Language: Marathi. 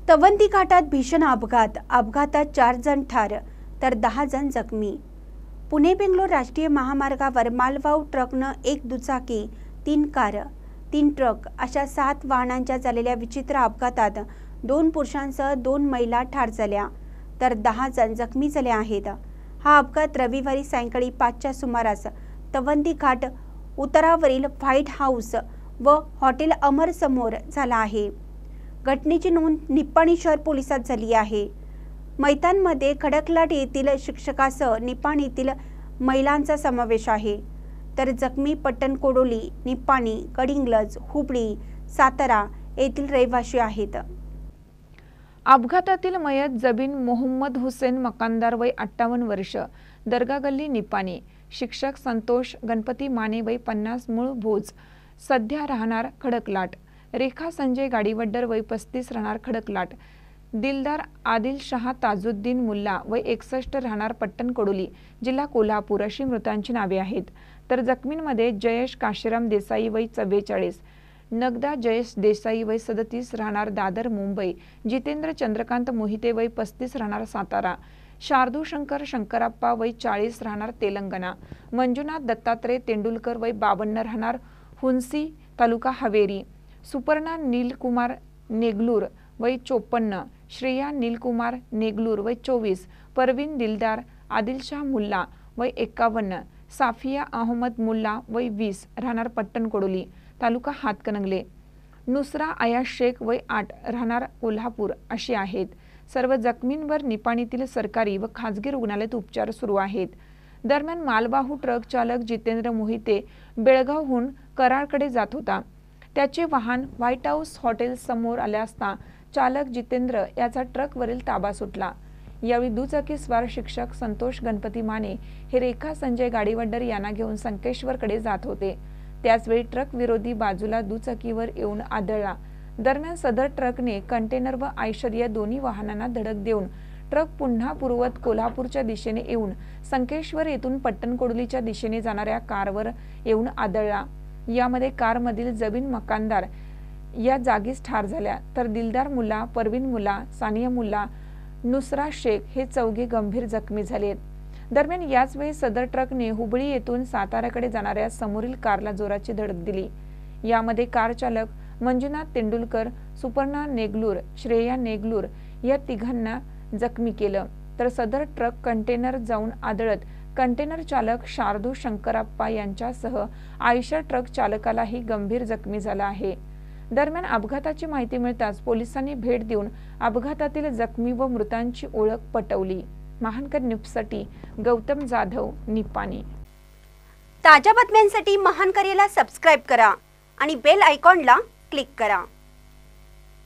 तवंदी घाटात भीषण अपघातात 4 जण ठार तर 10 जण जखमी। पुणे बेंगलोर राष्ट्रीय महामार्गावर मालवाहू ट्रकनं एक दुचाकी, 3 कार, 3 ट्रक अशा 7 वाहनांच्या झालेल्या विचित्र अपघातात 2 पुरुषांसह 2 महिला ठार झाल्या तर 10 जण जखमी झाले आहेत। हा अपघात रविवारी सायंकाळी 5च्या सुमारास तवंदी घाट उतारावरील व्हाईट हाऊस व हॉटेल अमर समोर झाला आहे। घटनेची नोंद निप्पाणी शहर पोलिसात झाली आहे। मैदानमध्ये खडकलाट येथील शिक्षकासह निप्पाणीतील महिलांचा समावेश आहे तर जखमी पट्टणकोडोली, निप्पाणी, गडिंग्लज, हुबळी, सातारा येथील रहिवासी आहेत। अपघातातील मयत जबीन मोहम्मद हुसेन मकानदार वय 58 वर्ष, दर्गा गल्ली निप्पाणी। शिक्षक संतोष गणपती माने वय 50 मूळ भोज, सध्या राहणार खडकलाट। रेखा संजय गाडीवड्डर वय 35 राहणार खडकलाट। दिलदार आदिल शाह ताजुद्दीन मुल्ला वय 61 राहणार पट्टणकोडोली, जिल्हा कोल्हापूर अशी मृतांची नावे आहेत। तर जखमींमध्ये जयेश काशीराम देसाई वय 44, नगदा जयेश देसाई वय 37 राहणार दादर मुंबई, जितेंद्र चंद्रकांत मोहिते वय 35 राहणार सातारा, शार्दू शंकर शंकरप्पा वय 40 राहणार तेलंगणा, मंजुनाथ दत्तात्रय तेंडुलकर वय 52 राहणार हुंसी तालुका हवेरी, सुपर्णा नीलकुमार नेगलूर वय 54, श्रेया नीलकुमार नेगलूर वय 24, परवीन दिलदार आदिलशाह मुल्ला वय 51, साफिया अहमद मुल्ला वय 20 राहणार पट्टणकोडोली तालुका हातकणंगले, नुसरा अयाज शेख वय 8 राहणार कोल्हापूर अशी आहेत। सर्व जखमींवर निप्पाणीतील सरकारी व खाजगी रुग्णालयात उपचार सुरू आहेत। दरम्यान मालवाहू ट्रक चालक जितेंद्र मोहिते बेळगावहून कराडकडे जात होता। त्याचे वाहन व्हाईट हाऊस हॉटेल समोर आले असता चालक जितेंद्र याचा ट्रकवरील ताबा सुटला। यावेळी दुचाकीस्वार शिक्षक संतोष गणपती माने हे रेखा संजय गाडीवड्डर यांना घेऊन संकेश्वरकडे जात होते। त्याचवेळी ट्रक विरोधी बाजूला दुचाकीवर येऊन आदळला। दरम्यान सदर ट्रकने कंटेनर व आयशर या दोन्ही वाहनांना धडक देऊन ट्रक पुन्हा पूर्ववत कोल्हापूरच्या दिशेने येऊन संकेश्वर येथून पट्टणकोडोलीच्या दिशेने जाणाऱ्या कारवर येऊन आदळला। यामध्ये कारमधील जबीन मकानदार या जागीच ठार झाल्या तर दिलदार मुल्ला, परवीन मुल्ला, सानिया मुल्ला, नुसरा शेख हे चौघे गंभीर जखमी झालेत। दरम्यान याच वेळी सदर ट्रकने हुबळी येथून साताऱ्याकडे जाणाऱ्या समोरील कारला जोराची धडक दिली। यामध्ये कार चालक मंजुनाथ तेंडुलकर, सुपर्णा नेगलूर, श्रेया नेगलूर या तिघांना जखमी केलं तर सदर ट्रक कंटेनर जाऊन आदळत कंटेनर चालक शार्दू शंकरप्पा यांच्यासह आयशर ट्रक चालकालाही गंभीर जखमी झाला आहे। दरम्यान अपघाताची माहिती मिळताच पोलिसांनी भेट देऊन अपघातातील जखमी व मृतांची ओळख पटवली। महानकर न्यूजसाठी गौतम जाधव, निप्पाणी। ताज्या बातम्यांसाठी महानकरेला सबस्क्राइब करा आणि बेल आयकॉनला क्लिक करा।